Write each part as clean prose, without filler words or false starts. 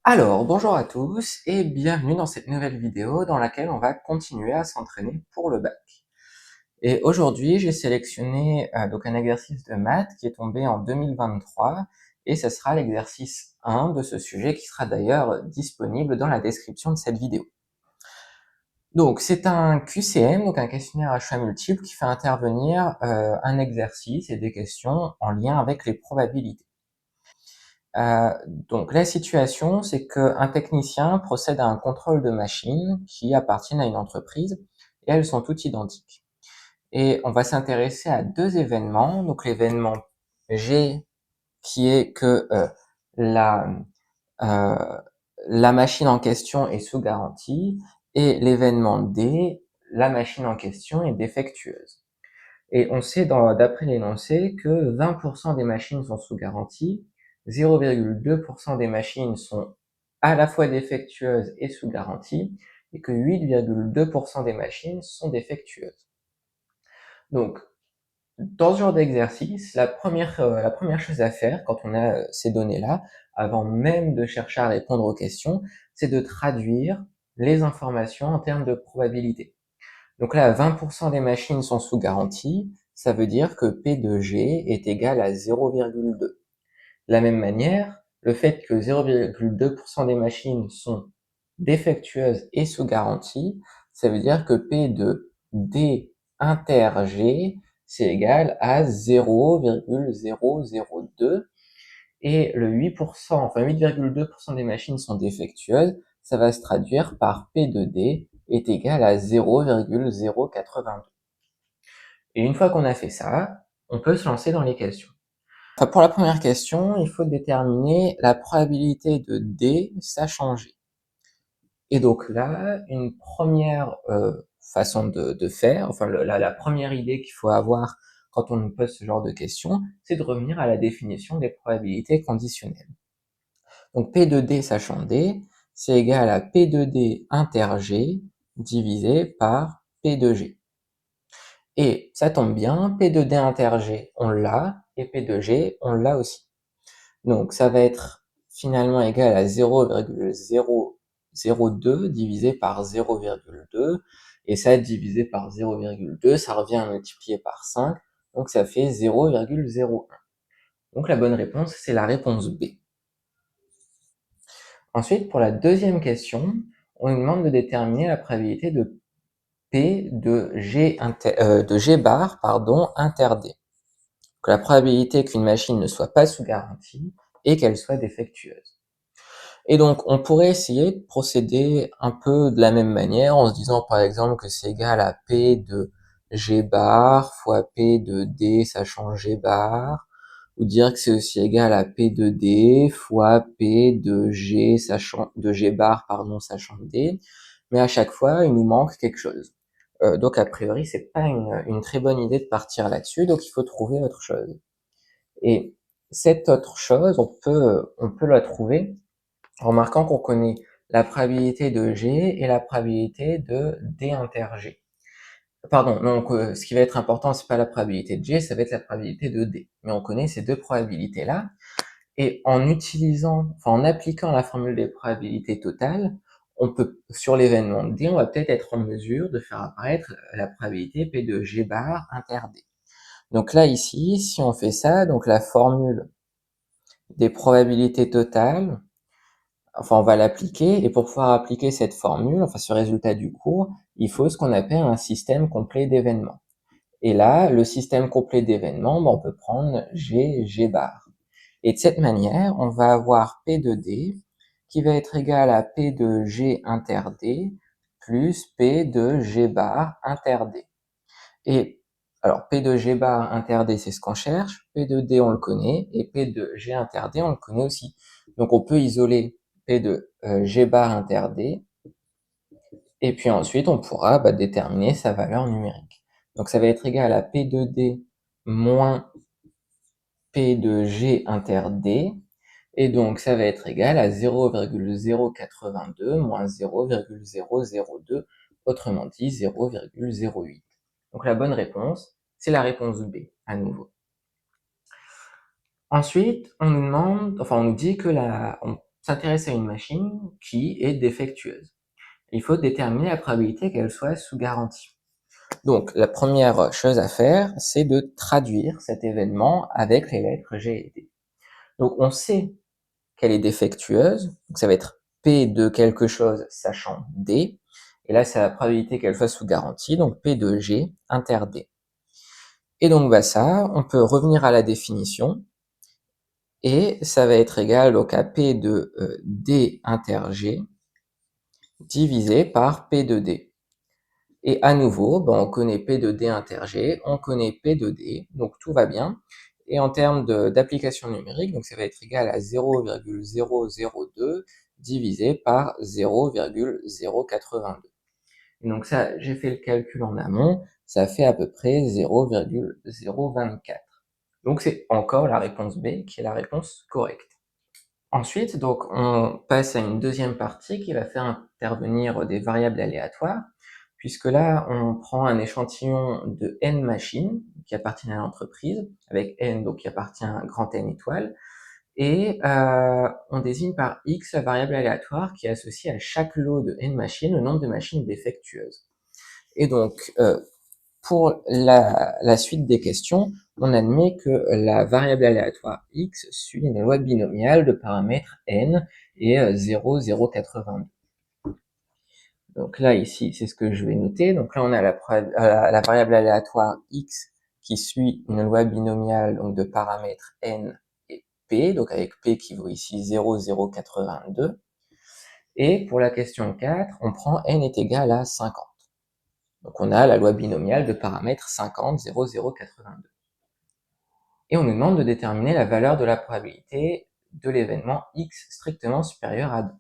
Alors, bonjour à tous et bienvenue dans cette nouvelle vidéo dans laquelle on va continuer à s'entraîner pour le bac. Et aujourd'hui, j'ai sélectionné donc un exercice de maths qui est tombé en 2023 et ce sera l'exercice 1 de ce sujet qui sera d'ailleurs disponible dans la description de cette vidéo. Donc, c'est un QCM, donc un questionnaire à choix multiples qui fait intervenir un exercice et des questions en lien avec les probabilités. Donc la situation, c'est qu'un technicien procède à un contrôle de machines qui appartiennent à une entreprise et elles sont toutes identiques. Et on va s'intéresser à deux événements. Donc l'événement G qui est que la, euh, la machine en question est sous garantie et l'événement D, la machine en question est défectueuse. Et on sait d'après l'énoncé que 20% des machines sont sous garantie, 0,2% des machines sont à la fois défectueuses et sous garantie, et que 8,2% des machines sont défectueuses. Donc, dans ce genre d'exercice, la première chose à faire quand on a ces données-là, avant même de chercher à répondre aux questions, c'est de traduire les informations en termes de probabilité. Donc là, 20% des machines sont sous garantie, ça veut dire que P de G est égal à 0,2. De la même manière, le fait que 0,2% des machines sont défectueuses et sous garantie, ça veut dire que P de D inter G, c'est égal à 0,002. Et le 8%, enfin 8,2% des machines sont défectueuses, ça va se traduire par P de D est égal à 0,082. Et une fois qu'on a fait ça, on peut se lancer dans les questions. Enfin, pour la première question, il faut déterminer la probabilité de D sachant G. Et donc là, une première façon de faire, enfin la première idée qu'il faut avoir quand on nous pose ce genre de questions, c'est de revenir à la définition des probabilités conditionnelles. Donc P de D sachant D, c'est égal à P de D inter G divisé par P de G. Et ça tombe bien, P de D inter G, on l'a, et P de G, on l'a aussi. Donc ça va être finalement égal à 0,002 divisé par 0,2, et ça divisé par 0,2, ça revient à multiplier par 5, donc ça fait 0,01. Donc la bonne réponse, c'est la réponse B. Ensuite, pour la deuxième question, on nous demande de déterminer la probabilité de P de G, bar inter D. Donc, la probabilité qu'une machine ne soit pas sous garantie et qu'elle soit défectueuse. Et donc, on pourrait essayer de procéder un peu de la même manière en se disant par exemple que c'est égal à P de G bar fois P de D sachant G bar, ou dire que c'est aussi égal à P de D fois P de G bar sachant D, mais à chaque fois il nous manque quelque chose. Donc a priori c'est pas une très bonne idée de partir là-dessus, donc il faut trouver autre chose. Et cette autre chose, on peut la trouver en remarquant qu'on connaît la probabilité de G et la probabilité de D inter G. Pardon, donc ce qui va être important, c'est pas la probabilité de G, ça va être la probabilité de D. Mais on connaît ces deux probabilités-là, et en utilisant, enfin en appliquant la formule des probabilités totales, on peut, sur l'événement D, on va peut-être être en mesure de faire apparaître la probabilité P de G bar inter D. Donc là, ici, si on fait ça, donc la formule des probabilités totales, enfin on va l'appliquer, et pour pouvoir appliquer cette formule, enfin ce résultat du cours, il faut ce qu'on appelle un système complet d'événements. Et là, le système complet d'événements, on peut prendre G bar. Et de cette manière, on va avoir P de D qui va être égal à P de G inter D plus P de G bar inter D. Et alors P de G bar inter D, c'est ce qu'on cherche, P de D on le connaît, et P de G inter D on le connaît aussi. Donc on peut isoler P de G bar inter D, et puis ensuite on pourra déterminer sa valeur numérique. Donc ça va être égal à P de D moins P de G inter D, et donc ça va être égal à 0,082 moins 0,002, autrement dit 0,08. Donc la bonne réponse, c'est la réponse B, à nouveau. Ensuite, on nous demande, enfin on nous dit que s'intéresse à une machine qui est défectueuse. Il faut déterminer la probabilité qu'elle soit sous garantie. Donc, la première chose à faire, c'est de traduire cet événement avec les lettres G et D. Donc, on sait qu'elle est défectueuse, donc ça va être P de quelque chose sachant D, et là, c'est la probabilité qu'elle soit sous garantie, donc P de G inter D. Et donc, ça, on peut revenir à la définition, et ça va être égal donc à P de D inter G divisé par P de D. Et à nouveau, on connaît P de D inter G, on connaît P de D, donc tout va bien. Et en termes d'application numérique, donc ça va être égal à 0,002 divisé par 0,082. Et donc ça, j'ai fait le calcul en amont, ça fait à peu près 0,024. Donc c'est encore la réponse B qui est la réponse correcte. Ensuite, donc, on passe à une deuxième partie qui va faire intervenir des variables aléatoires, puisque là, on prend un échantillon de n machines qui appartiennent à l'entreprise, avec n donc qui appartient à un grand N étoile, et on désigne par x la variable aléatoire qui est associée à chaque lot de n machines le nombre de machines défectueuses. Et donc, pour la suite des questions, on admet que la variable aléatoire x suit une loi binomiale de paramètres n et 0, 0, 82. Donc là, ici, c'est ce que je vais noter. Donc là, on a la variable aléatoire x qui suit une loi binomiale donc de paramètres n et p, donc avec p qui vaut ici 0, 0, 82. Et pour la question 4, on prend n est égal à 50. Donc on a la loi binomiale de paramètres 50, 0, 0, 82. Et on nous demande de déterminer la valeur de la probabilité de l'événement x strictement supérieur à 2.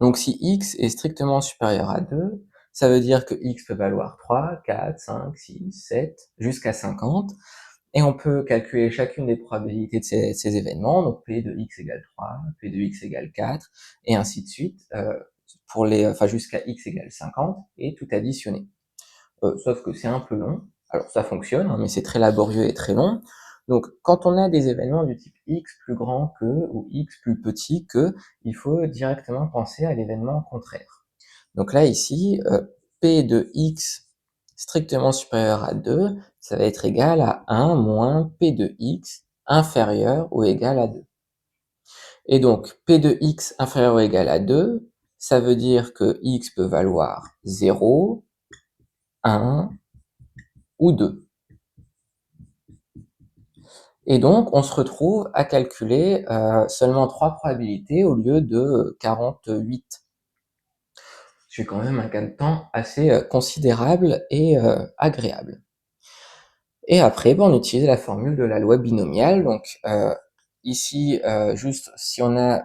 Donc si x est strictement supérieur à 2, ça veut dire que x peut valoir 3, 4, 5, 6, 7, jusqu'à 50. Et on peut calculer chacune des probabilités de ces événements, donc P de x égale 3, P de x égale 4, et ainsi de suite, jusqu'à x égale 50, et tout additionner. Sauf que c'est un peu long. Alors ça fonctionne, mais c'est très laborieux et très long. Donc quand on a des événements du type x plus grand que ou x plus petit que, il faut directement penser à l'événement contraire. Donc là ici, p de x strictement supérieur à 2, ça va être égal à 1 moins p de x inférieur ou égal à 2. Et donc p de x inférieur ou égal à 2, ça veut dire que x peut valoir 0, 1, ou 2. Et donc, on se retrouve à calculer seulement 3 probabilités au lieu de 48. C'est quand même un gain de temps assez considérable et agréable. Et après, on utilise la formule de la loi binomiale. Donc ici, juste si on a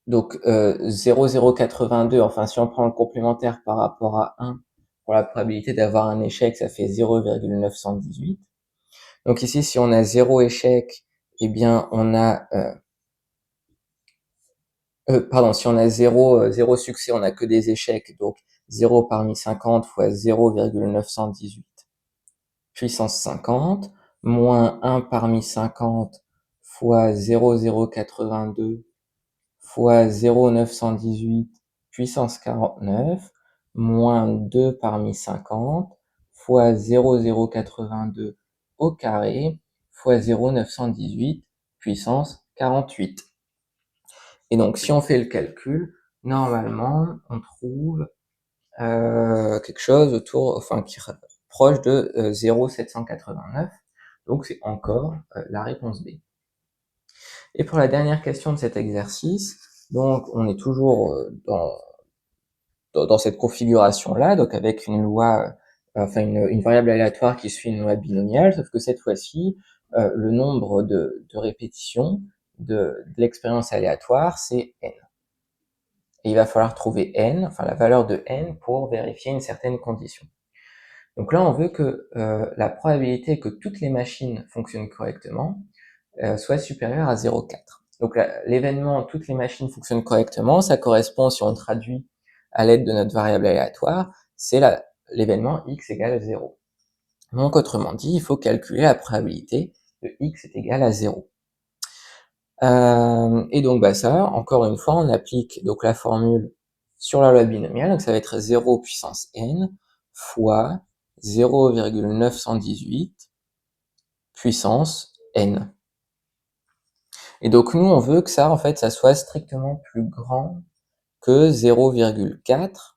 0,082, enfin si on prend le complémentaire par rapport à 1, pour la probabilité d'avoir un échec, ça fait 0,918. Donc ici, si on a 0 échec, eh bien on a si on a 0 succès, on n'a que des échecs, donc 0 parmi 50 fois 0,918 puissance 50, moins 1 parmi 50 fois 0,082 fois 0,918 puissance 49, moins 2 parmi 50 fois 0,082 au carré fois 0,918 puissance 48. Et donc, si on fait le calcul, normalement, on trouve quelque chose qui est proche de 0,789. Donc, c'est encore la réponse B. Et pour la dernière question de cet exercice, donc on est toujours dans cette configuration-là, donc avec une loi, une variable aléatoire qui suit une loi binomiale, sauf que cette fois-ci, le nombre de répétitions de l'expérience aléatoire, c'est n. Et il va falloir trouver n, enfin la valeur de n, pour vérifier une certaine condition. Donc là, on veut que la probabilité que toutes les machines fonctionnent correctement soit supérieure à 0,4. Donc l'événement toutes les machines fonctionnent correctement, ça correspond, si on traduit à l'aide de notre variable aléatoire, c'est l'événement x égale 0. Donc autrement dit, il faut calculer la probabilité que x est égal à 0. Et donc ça, encore une fois, on applique donc la formule sur la loi binomiale, donc ça va être 0 puissance n fois 0,918 puissance n. Et donc nous, on veut que ça, en fait, ça soit strictement plus grand que 0,4.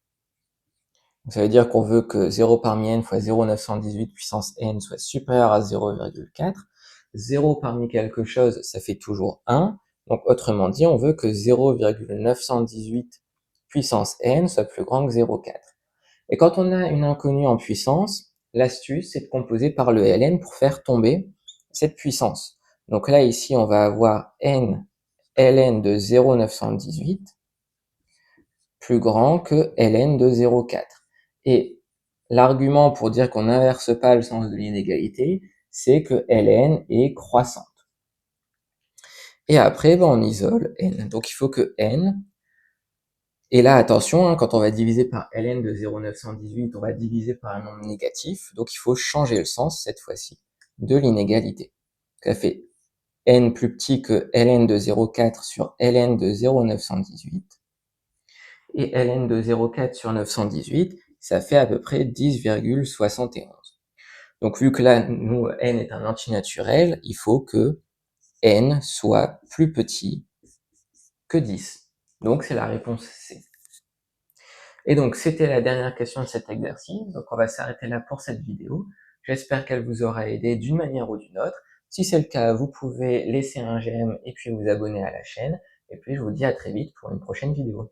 Donc ça veut dire qu'on veut que 0 parmi n fois 0,918 puissance n soit supérieur à 0,4. 0 parmi quelque chose, ça fait toujours 1. Donc autrement dit, on veut que 0,918 puissance n soit plus grand que 0,4. Et quand on a une inconnue en puissance, l'astuce, c'est de composer par le ln pour faire tomber cette puissance. Donc là, ici, on va avoir n ln de 0,918 plus grand que ln de 0,4. Et l'argument pour dire qu'on n'inverse pas le sens de l'inégalité, c'est que ln est croissante. Et après, on isole n. Donc il faut que n, et là attention, quand on va diviser par ln de 0,918, on va diviser par un nombre négatif, donc il faut changer le sens cette fois-ci de l'inégalité. Ça fait n plus petit que ln de 0,4 sur ln de 0,918. Et ln de 0,4 sur 918, ça fait à peu près 10,71. Donc vu que là, nous, n est un antinaturel, il faut que n soit plus petit que 10. Donc c'est la réponse C. Et donc c'était la dernière question de cet exercice, donc on va s'arrêter là pour cette vidéo. J'espère qu'elle vous aura aidé d'une manière ou d'une autre. Si c'est le cas, vous pouvez laisser un j'aime et puis vous abonner à la chaîne. Et puis je vous dis à très vite pour une prochaine vidéo.